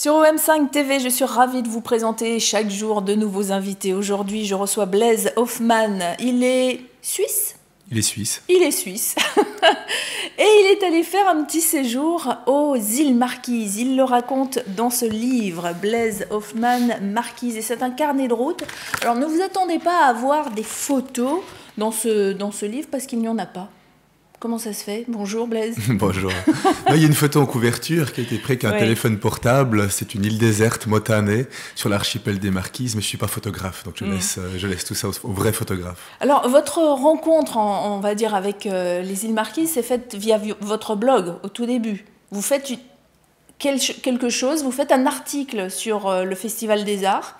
Sur OM5 TV, je suis ravie de vous présenter chaque jour de nouveaux invités. Aujourd'hui, je reçois Blaise Hoffmann. Il est suisse ? Il est suisse. Il est suisse. Et il est allé faire un petit séjour aux îles Marquises. Il le raconte dans ce livre, Blaise Hoffmann, Marquises. Et c'est un carnet de route. Alors ne vous attendez pas à avoir des photos dans ce livre parce qu'il n'y en a pas. Comment ça se fait? Bonjour Blaise. Bonjour. Là, il y a une photo en couverture qui a été prise avec un téléphone portable. C'est une île déserte, Motanais, sur l'archipel des Marquises, mais je ne suis pas photographe, donc je laisse tout ça aux vrais photographes. Alors, votre rencontre, on va dire, avec les îles Marquises, c'est faite via votre blog, au tout début. Vous faites quelque chose, vous faites un article sur le Festival des Arts,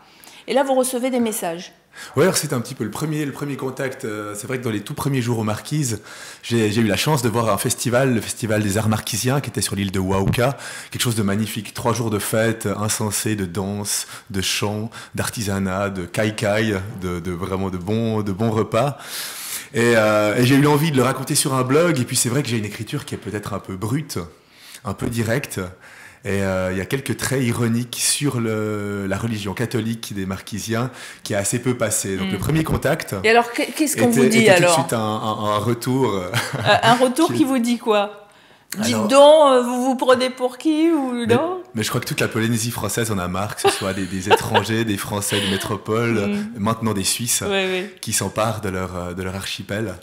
et là, vous recevez des messages. Oui, alors c'était un petit peu le premier contact. C'est vrai que dans les tout premiers jours aux Marquises, j'ai eu la chance de voir un festival, le Festival des Arts Marquisiens, qui était sur l'île de Wauka. Quelque chose de magnifique. 3 jours de fête insensés, de danse, de chant, d'artisanat, de kai-kai, vraiment de bons repas. Et j'ai eu l'envie de le raconter sur un blog. Et puis c'est vrai que j'ai une écriture qui est peut-être un peu brute, un peu directe. Et il y a quelques traits ironiques sur la religion catholique des Marquisiens qui est assez peu passée. Donc le premier contact. Et alors qu'est-ce qu'on vous dit alors? Tout de suite un retour. Un retour qui vous dit quoi? Dites donc, vous vous prenez pour qui ou non? Mais je crois que toute la Polynésie française en a marre, que ce soit des étrangers, des Français de métropole, maintenant des Suisses, qui s'emparent de leur archipel.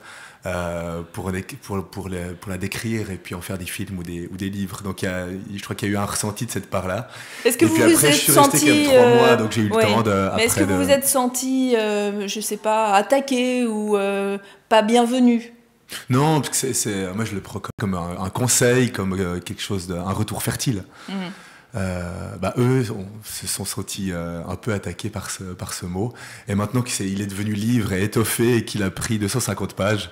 Pour la décrire et puis en faire des films ou des livres. Donc je crois qu'il y a eu un ressenti de cette part-là. Est-ce que et vous puis vous après, êtes je suis senti, resté quand même 3 mois, donc j'ai eu le temps de... Mais est-ce que vous vous êtes senti, je sais pas, attaqué ou pas bienvenu? Non, parce que moi je le prends comme un conseil, comme quelque chose, un retour fertile. Eux se sont sentis un peu attaqués par ce mot. Et maintenant qu'il est devenu livre et étoffé et qu'il a pris 250 pages,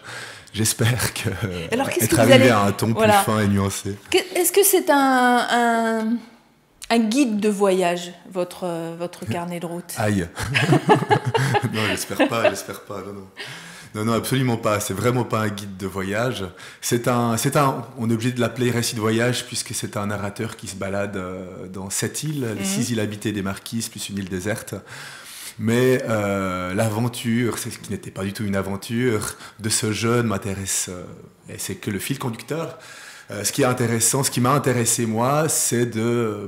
j'espère qu'être arrivé à un ton plus fin et nuancé. Est-ce que c'est un guide de voyage, votre carnet de route? Aïe. Non, j'espère pas, non, absolument pas. C'est vraiment pas un guide de voyage. On est obligé de l'appeler récit de voyage puisque c'est un narrateur qui se balade dans 7 îles, les 6 îles habitées des Marquises, plus une île déserte. Mais l'aventure, ce qui n'était pas du tout une aventure, de ce jeune m'intéresse. Et c'est que le fil conducteur. Ce qui m'a intéressé moi, c'est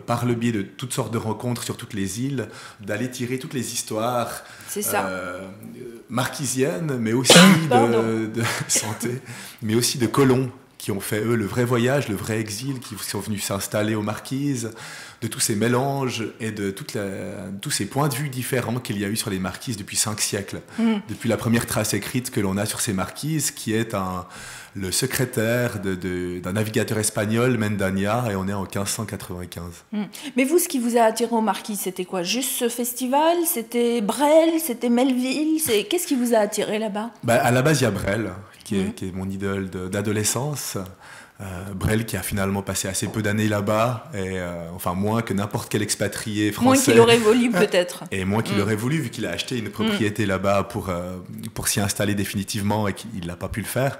par le biais de toutes sortes de rencontres sur toutes les îles, d'aller tirer toutes les histoires marquisiennes, mais aussi de santé, mais aussi de colons qui ont fait eux le vrai voyage, le vrai exil, qui sont venus s'installer aux Marquises, de tous ces mélanges et de tous ces points de vue différents qu'il y a eu sur les Marquises depuis 5 siècles. Depuis la première trace écrite que l'on a sur ces Marquises, qui est le secrétaire d'un navigateur espagnol, Mendaña, et on est en 1595. Mais vous, ce qui vous a attiré aux Marquises, c'était quoi? Juste ce festival? C'était Brel? C'était Melville? Qu'est-ce qui vous a attiré là-bas? À la base, il y a Brel, qui est mon idole d'adolescence. Brel qui a finalement passé assez peu d'années là-bas, et enfin moins que n'importe quel expatrié français. Moins qu'il aurait voulu peut-être. Et moins qu'il aurait voulu, vu qu'il a acheté une propriété là-bas pour s'y installer définitivement et qu'il n'a pas pu le faire.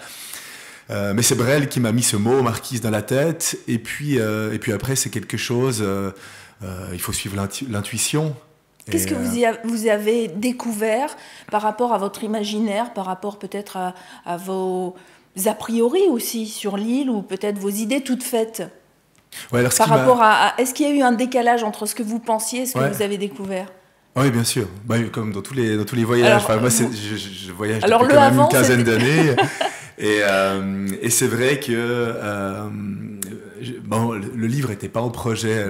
Mais c'est Brel qui m'a mis ce mot Marquise dans la tête, et puis après c'est quelque chose, il faut suivre l'intuition. Qu'est-ce que vous avez découvert par rapport à votre imaginaire, par rapport peut-être à vos a priori aussi sur l'île, ou peut-être vos idées toutes faites? Par rapport est-ce qu'il y a eu un décalage entre ce que vous pensiez et ce que vous avez découvert? Oui, bien sûr. Comme dans tous les voyages. Alors, moi, je voyage depuis quand même une quinzaine d'années. Et c'est vrai que le livre n'était pas en projet.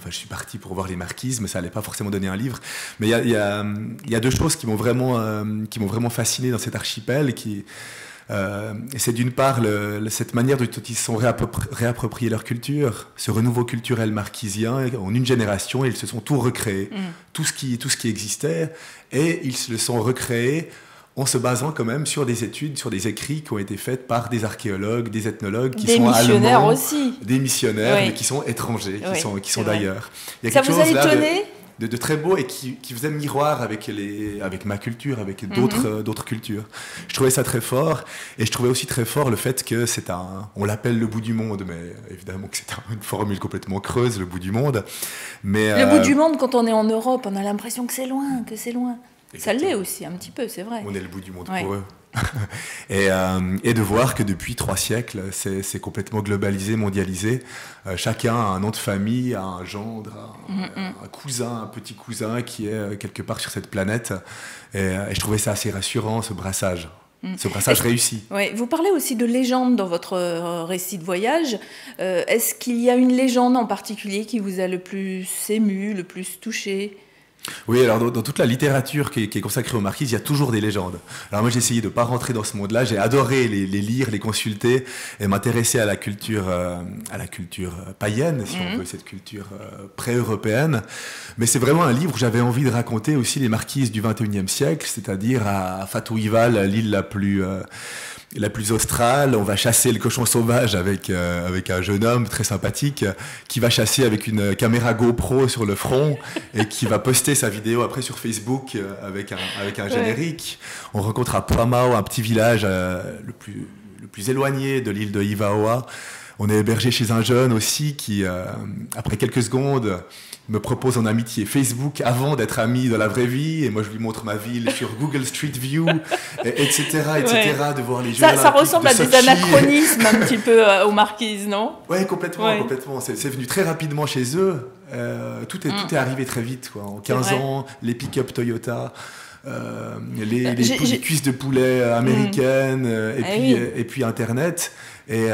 Je suis parti pour voir les Marquises, mais ça n'allait pas forcément donner un livre. Mais il y a 2 choses qui m'ont vraiment fasciné dans cet archipel. C'est d'une part cette manière dont ils se sont réappropriés leur culture, ce renouveau culturel marquisien en une génération, et ils se sont tout recréé, tout ce qui existait, et ils se le sont recréés en se basant quand même sur des études, sur des écrits qui ont été faits par des archéologues, des ethnologues qui sont allemands, des missionnaires aussi, mais qui sont étrangers, qui sont d'ailleurs. Ça vous a étonné? de très beau et qui faisait miroir avec ma culture, avec d'autres cultures. Je trouvais ça très fort et je trouvais aussi très fort le fait que on l'appelle le bout du monde, mais évidemment que c'est une formule complètement creuse, le bout du monde. Mais, le bout du monde, quand on est en Europe, on a l'impression que c'est loin, Ça l'est aussi un petit peu, c'est vrai. On est le bout du monde pour eux. et de voir que depuis 3 siècles, c'est complètement globalisé, mondialisé. Chacun a un nom de famille, a un gendre, un cousin, un petit cousin qui est quelque part sur cette planète. Et je trouvais ça assez rassurant, ce brassage. Ce brassage réussi. Ouais, vous parlez aussi de légende dans votre récit de voyage. Est-ce qu'il y a une légende en particulier qui vous a le plus ému, le plus touché ? Oui, alors dans toute la littérature qui est consacrée aux marquises, il y a toujours des légendes. Alors moi j'ai essayé de ne pas rentrer dans ce monde-là, j'ai adoré les lire, les consulter et m'intéresser à la culture païenne, si on veut, cette culture pré-européenne. Mais c'est vraiment un livre où j'avais envie de raconter aussi les marquises du XXIe siècle, c'est-à-dire à Fatouival, l'île la plus australe. On va chasser le cochon sauvage avec un jeune homme très sympathique qui va chasser avec une caméra GoPro sur le front et qui va poster sa vidéo après sur Facebook avec un générique. On rencontre à Puamau, un petit village le plus éloigné de l'île de Ivaoa. On est hébergé chez un jeune aussi qui, après quelques secondes, me propose en amitié Facebook avant d'être amis dans la vraie vie, et moi je lui montre ma ville sur Google Street View, etc., de voir les jeux ça ressemble à des anachronismes un petit peu aux marquises, non? Oui, complètement. C'est venu très rapidement chez eux. Tout est arrivé très vite, quoi. En 15 ans, les pick-up Toyota, les cuisses de poulet américaines, et puis Internet, et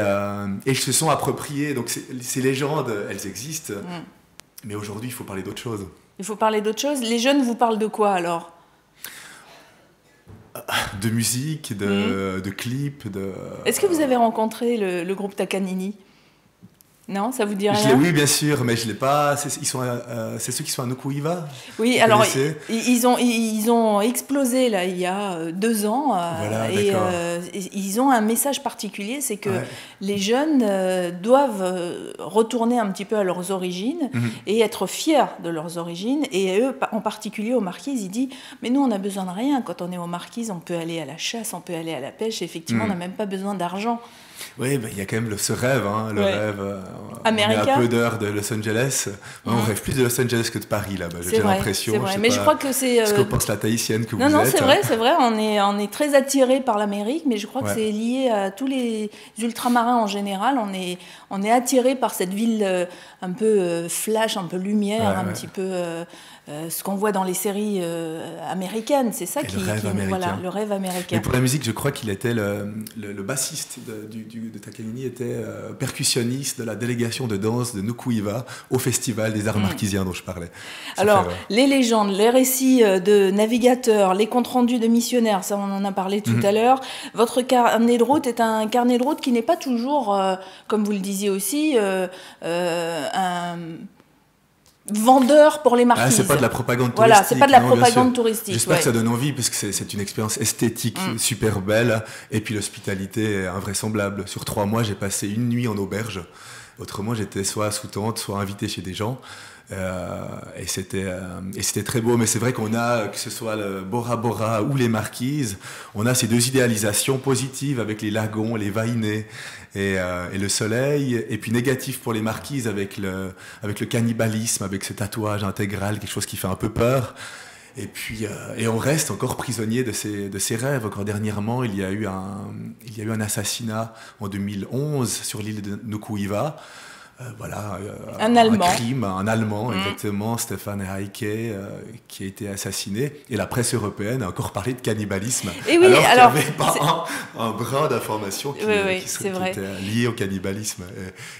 ils se sont appropriés. Donc ces légendes, elles existent. Mais aujourd'hui, il faut parler d'autre chose. Il faut parler d'autre chose. Les jeunes vous parlent de quoi, alors? De musique, de clips. Est-ce que vous avez rencontré le groupe Takanini? Non, ça vous dit rien? Oui, bien sûr, mais je l'ai pas. C'est ceux qui sont à Nukuiva? Oui, alors ils ont explosé là il y a 2 ans. Voilà, et ils ont un message particulier, c'est que les jeunes doivent retourner un petit peu à leurs origines et être fiers de leurs origines. Et eux, en particulier aux Marquises, ils disent mais nous on a besoin de rien. Quand on est aux Marquises, on peut aller à la chasse, on peut aller à la pêche. Effectivement, on n'a même pas besoin d'argent. Oui, il y a quand même ce rêve, rêve américain. On est à peu d'heures de Los Angeles. On rêve plus de Los Angeles que de Paris, là-bas. J'ai l'impression. C'est vrai. Mais je crois que c'est... ce que pense la Tahitienne que vous êtes. Non, c'est vrai. On est très attirés par l'Amérique, mais je crois que c'est lié à tous les ultramarins en général. On est attirés par cette ville un peu flash, un peu lumière, petit peu... ce qu'on voit dans les séries américaines, c'est ça le rêve américain. Mais pour la musique, je crois qu'il était le bassiste de Takanini était percussionniste de la délégation de danse de Nukuiva au festival des arts marquisiens dont je parlais. Alors, les légendes, les récits de navigateurs, les comptes rendus de missionnaires, ça on en a parlé tout à l'heure. Votre carnet de route est un carnet de route qui n'est pas toujours, comme vous le disiez aussi, un vendeur pour les marquises. C'est pas de la propagande touristique. Voilà, c'est pas de la propagande touristique. J'espère que ça donne envie, parce que c'est une expérience esthétique super belle, et puis l'hospitalité est invraisemblable. Sur 3 mois, j'ai passé une nuit en auberge. Autrement, j'étais soit sous tente, soit invité chez des gens. Et c'était très beau, mais c'est vrai qu'on a, que ce soit le Bora Bora ou les marquises, on a ces 2 idéalisations positives avec les lagons, les vainés et le soleil, et puis négatif pour les marquises avec le cannibalisme, avec ce tatouage intégral, quelque chose qui fait un peu peur. Et puis on reste encore prisonnier de ces rêves. Encore dernièrement, il y a eu un assassinat en 2011 sur l'île de Nukuiva. Un Allemand. Un Allemand, exactement, Stefan Heike, qui a été assassiné. Et la presse européenne a encore parlé de cannibalisme. Et oui, alors qu'il n'y avait pas un brin d'information qui était lié au cannibalisme.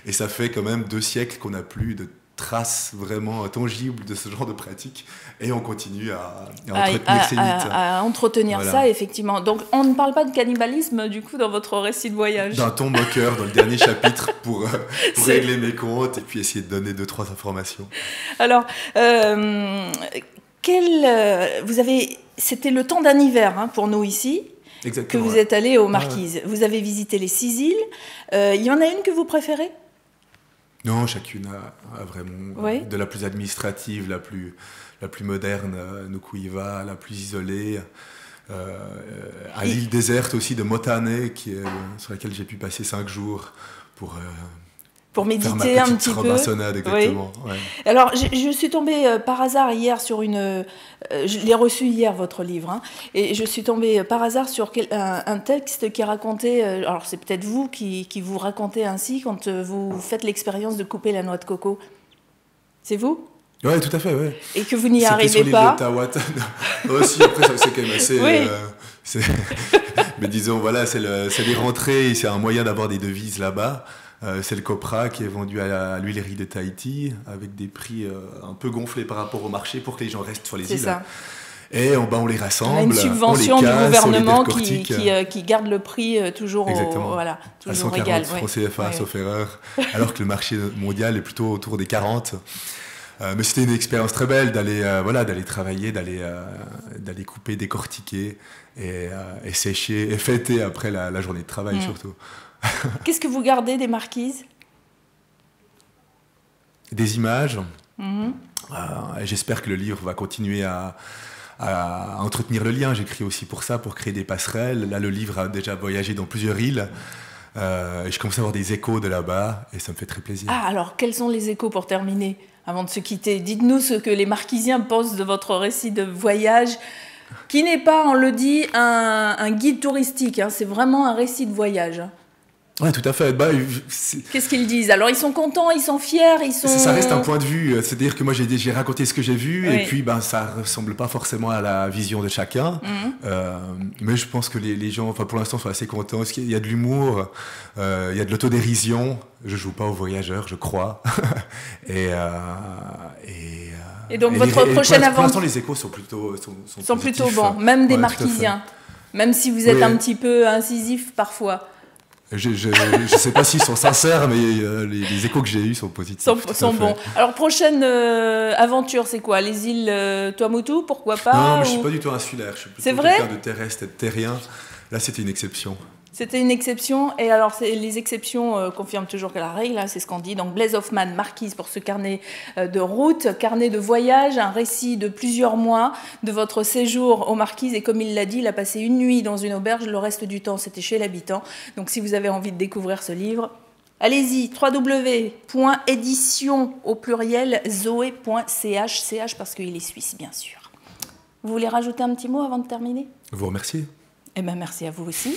Et ça fait quand même 2 siècles qu'on n'a plus de traces vraiment tangibles de ce genre de pratique, et on continue à entretenir ces mythes. À entretenir ça, effectivement. Donc, on ne parle pas de cannibalisme, du coup, dans votre récit de voyage. D'un ton moqueur dans le dernier chapitre pour régler mes comptes et puis essayer de donner 2-3 informations. Alors, c'était le temps d'un hiver pour nous ici. Exactement, que vous êtes allé aux Marquises. Vous avez visité les 6 îles. Il y en a une que vous préférez ? Non, chacune a vraiment Oui. de la plus administrative, la plus moderne, Nukuiva, la plus isolée. À l'île déserte aussi de Motane, sur laquelle j'ai pu passer 5 jours pour méditer faire ma un petite petit peu. Robinsonade, exactement. Oui. Ouais. Alors, je suis tombée par hasard hier sur une... je l'ai reçu hier, votre livre, hein, et je suis tombée par hasard sur un texte qui racontait... alors, c'est peut-être vous qui vous racontez ainsi quand vous faites l'expérience de couper la noix de coco. C'est vous ? Oui, tout à fait, oui. Et que vous n'y arrivez sur l'île pas. de Tawata. Aussi, après, c'est quand même assez... Oui. Mais disons, voilà, c'est les rentrées, c'est un moyen d'avoir des devises là-bas. C'est le copra qui est vendu à l'huilerie de Tahiti avec des prix un peu gonflés par rapport au marché pour que les gens restent sur les îles. C'est ça. Et on les rassemble. On a une subvention on les casse, du gouvernement on les qui garde le prix toujours, Exactement. toujours à 140 égal. francs CFA, sauf erreur, alors que le marché mondial est plutôt autour des 40. Mais c'était une expérience très belle d'aller travailler, d'aller couper, décortiquer et sécher et fêter après la journée de travail surtout. Qu'est-ce que vous gardez des marquises ? Des images. J'espère que le livre va continuer à entretenir le lien. J'écris aussi pour ça, pour créer des passerelles. Là, le livre a déjà voyagé dans plusieurs îles. Et je commence à avoir des échos de là-bas et ça me fait très plaisir. Ah, alors, quels sont les échos pour terminer, avant de se quitter ? Dites-nous ce que les Marquisiens pensent de votre récit de voyage, qui n'est pas, on le dit, un guide touristique, hein, c'est vraiment un récit de voyage. Oui, tout à fait. Qu'est-ce qu'ils disent ? Alors, ils sont contents, ils sont fiers, Ça reste un point de vue. C'est-à-dire que moi, j'ai raconté ce que j'ai vu, et puis ça ne ressemble pas forcément à la vision de chacun. Mais je pense que les gens, pour l'instant, sont assez contents. Il y a de l'humour, il y a de l'autodérision. Je ne joue pas aux voyageurs, je crois. Et donc, votre prochaine aventure... Pour l'instant, les échos sont plutôt bons, même des Marquisiens. Même si vous êtes un petit peu incisif parfois. Je ne sais pas s'ils sont sincères, mais les échos que j'ai eus sont positifs. Sont bons. Alors, prochaine aventure, c'est quoi ? Les îles Tuamotu, pourquoi pas ? Non, mais je ne suis pas du tout insulaire. Je suis plutôt quelqu'un de terrestre et de terrien. Là, c'était une exception. C'était une exception. Et alors, les exceptions confirment toujours que la règle, hein, c'est ce qu'on dit. Donc, Blaise Hoffmann, Marquise, pour ce carnet de route, carnet de voyage, un récit de plusieurs mois de votre séjour aux Marquises. Et comme il l'a dit, il a passé une nuit dans une auberge. Le reste du temps, c'était chez l'habitant. Donc, si vous avez envie de découvrir ce livre, allez-y, www.édition au pluriel zoé.ch, ch parce qu'il est suisse, bien sûr. Vous voulez rajouter un petit mot avant de terminer ? Vous remerciez. Eh bien, merci à vous aussi.